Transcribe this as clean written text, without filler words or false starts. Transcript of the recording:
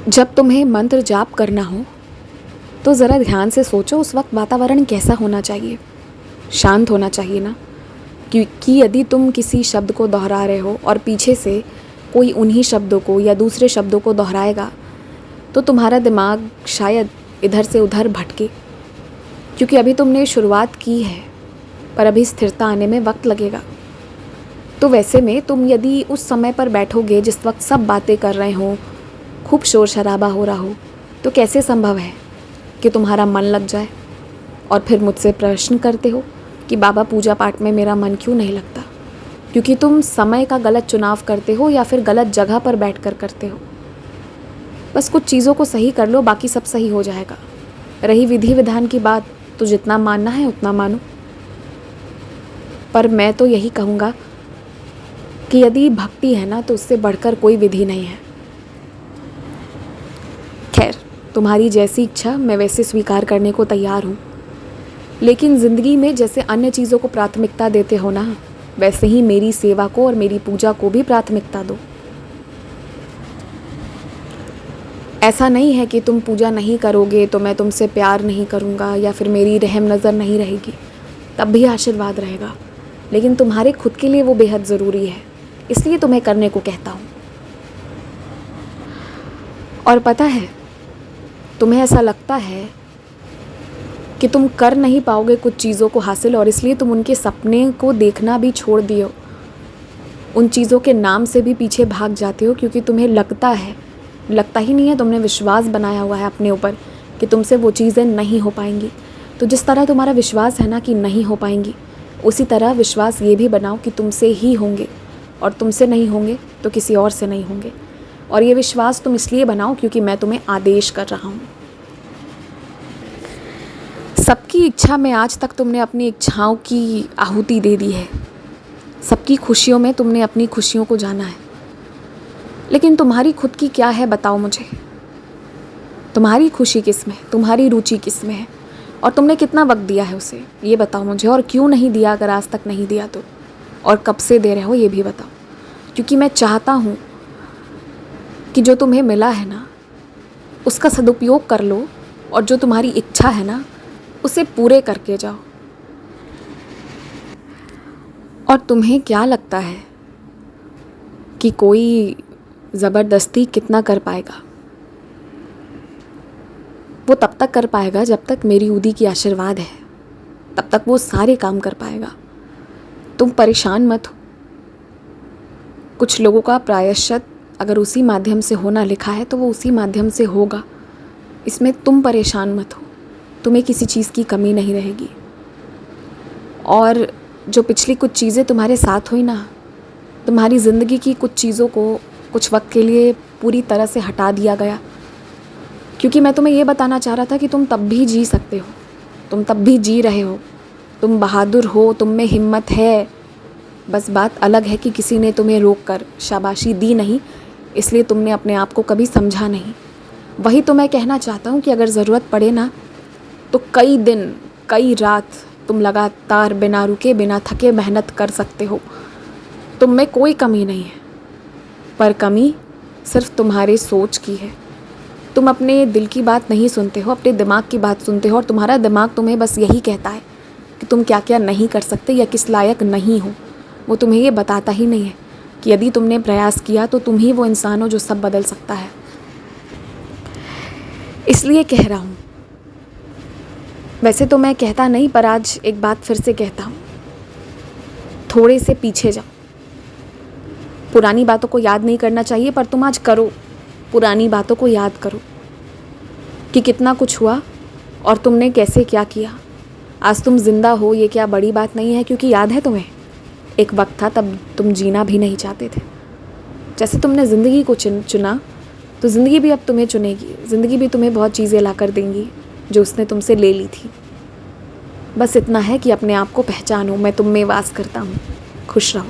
जब तुम्हें मंत्र जाप करना हो तो ज़रा ध्यान से सोचो उस वक्त वातावरण कैसा होना चाहिए। शांत होना चाहिए ना, क्योंकि यदि तुम किसी शब्द को दोहरा रहे हो और पीछे से कोई उन्हीं शब्दों को या दूसरे शब्दों को दोहराएगा तो तुम्हारा दिमाग शायद इधर से उधर भटके, क्योंकि अभी तुमने शुरुआत की है पर अभी स्थिरता आने में वक्त लगेगा। तो वैसे में तुम यदि उस समय पर बैठोगे जिस वक्त सब बातें कर रहे हो, खूब शोर शराबा हो रहा हो, तो कैसे संभव है कि तुम्हारा मन लग जाए और फिर मुझसे प्रश्न करते हो कि बाबा पूजा पाठ में मेरा मन क्यों नहीं लगता? क्योंकि तुम समय का गलत चुनाव करते हो या फिर गलत जगह पर बैठकर करते हो। बस कुछ चीज़ों को सही कर लो, बाकी सब सही हो जाएगा। रही विधि विधान की बात, तो जितना मानना है उतना मानो, पर मैं तो यही कहूँगा कि यदि भक्ति है ना तो उससे बढ़कर कोई विधि नहीं है। खैर, तुम्हारी जैसी इच्छा मैं वैसे स्वीकार करने को तैयार हूँ, लेकिन ज़िंदगी में जैसे अन्य चीज़ों को प्राथमिकता देते हो ना, वैसे ही मेरी सेवा को और मेरी पूजा को भी प्राथमिकता दो। ऐसा नहीं है कि तुम पूजा नहीं करोगे तो मैं तुमसे प्यार नहीं करूँगा या फिर मेरी रहम नज़र नहीं रहेगी, तब भी आशीर्वाद रहेगा, लेकिन तुम्हारे खुद के लिए वो बेहद ज़रूरी है, इसलिए तुम्हें करने को कहता हूँ। और पता है, तुम्हें ऐसा लगता है कि तुम कर नहीं पाओगे कुछ चीज़ों को हासिल और इसलिए तुम उनके सपने को देखना भी छोड़ दिए हो, उन चीज़ों के नाम से भी पीछे भाग जाते हो, क्योंकि तुम्हें लगता ही नहीं है, तुमने विश्वास बनाया हुआ है अपने ऊपर कि तुमसे वो चीज़ें नहीं हो पाएंगी। तो जिस तरह तुम्हारा विश्वास है ना कि नहीं हो पाएंगी, उसी तरह विश्वास ये भी बनाओ कि तुमसे ही होंगे, और तुमसे नहीं होंगे तो किसी और से नहीं होंगे। और ये विश्वास तुम इसलिए बनाओ क्योंकि मैं तुम्हें आदेश कर रहा हूँ। सबकी इच्छा में आज तक तुमने अपनी इच्छाओं की आहुति दे दी है, सबकी खुशियों में तुमने अपनी खुशियों को जाना है, लेकिन तुम्हारी खुद की क्या है बताओ मुझे। तुम्हारी खुशी किस में, तुम्हारी रुचि किस में है, और तुमने कितना वक्त दिया है उसे, ये बताओ मुझे। और क्यों नहीं दिया, अगर आज तक नहीं दिया तो, और कब से दे रहे हो ये भी बताओ। क्योंकि मैं चाहता हूँ कि जो तुम्हें मिला है ना उसका सदुपयोग कर लो, और जो तुम्हारी इच्छा है ना उसे पूरे करके जाओ। और तुम्हें क्या लगता है कि कोई ज़बरदस्ती कितना कर पाएगा? वो तब तक कर पाएगा जब तक मेरी उदी की आशीर्वाद है, तब तक वो सारे काम कर पाएगा। तुम परेशान मत हो। कुछ लोगों का प्रायश्चित अगर उसी माध्यम से होना लिखा है तो वो उसी माध्यम से होगा, इसमें तुम परेशान मत हो, तुम्हें किसी चीज़ की कमी नहीं रहेगी। और जो पिछली कुछ चीज़ें तुम्हारे साथ हुई ना, तुम्हारी ज़िंदगी की कुछ चीज़ों को कुछ वक्त के लिए पूरी तरह से हटा दिया गया, क्योंकि मैं तुम्हें ये बताना चाह रहा था कि तुम तब भी जी सकते हो, तुम तब भी जी रहे हो, तुम बहादुर हो, तुम में हिम्मत है। बस बात अलग है कि किसी ने तुम्हें रोक कर शाबाशी दी नहीं, इसलिए तुमने अपने आप को कभी समझा नहीं। वही तो मैं कहना चाहता हूँ कि अगर ज़रूरत पड़े ना तो कई दिन कई रात तुम लगातार बिना रुके बिना थके मेहनत कर सकते हो। तुम में कोई कमी नहीं है, पर कमी सिर्फ तुम्हारे सोच की है। तुम अपने दिल की बात नहीं सुनते हो, अपने दिमाग की बात सुनते हो, और तुम्हारा दिमाग तुम्हें बस यही कहता है कि तुम क्या क्या नहीं कर सकते या किस लायक नहीं हो। वो तुम्हें ये बताता ही नहीं है कि यदि तुमने प्रयास किया तो तुम ही वो इंसान हो जो सब बदल सकता है। इसलिए कह रहा हूँ, वैसे तो मैं कहता नहीं, पर आज एक बात फिर से कहता हूँ, थोड़े से पीछे जाओ। पुरानी बातों को याद नहीं करना चाहिए, पर तुम आज करो, पुरानी बातों को याद करो कि कितना कुछ हुआ और तुमने कैसे क्या किया। आज तुम जिंदा हो, ये क्या बड़ी बात नहीं है, क्योंकि याद है तुम्हें एक वक्त था तब तुम जीना भी नहीं चाहते थे। जैसे तुमने ज़िंदगी को चुना, तो ज़िंदगी भी अब तुम्हें चुनेगी। ज़िंदगी भी तुम्हें बहुत चीज़ें ला कर देंगी जो उसने तुमसे ले ली थी। बस इतना है कि अपने आप को पहचानो, मैं तुम में वास करता हूँ। खुश रहो।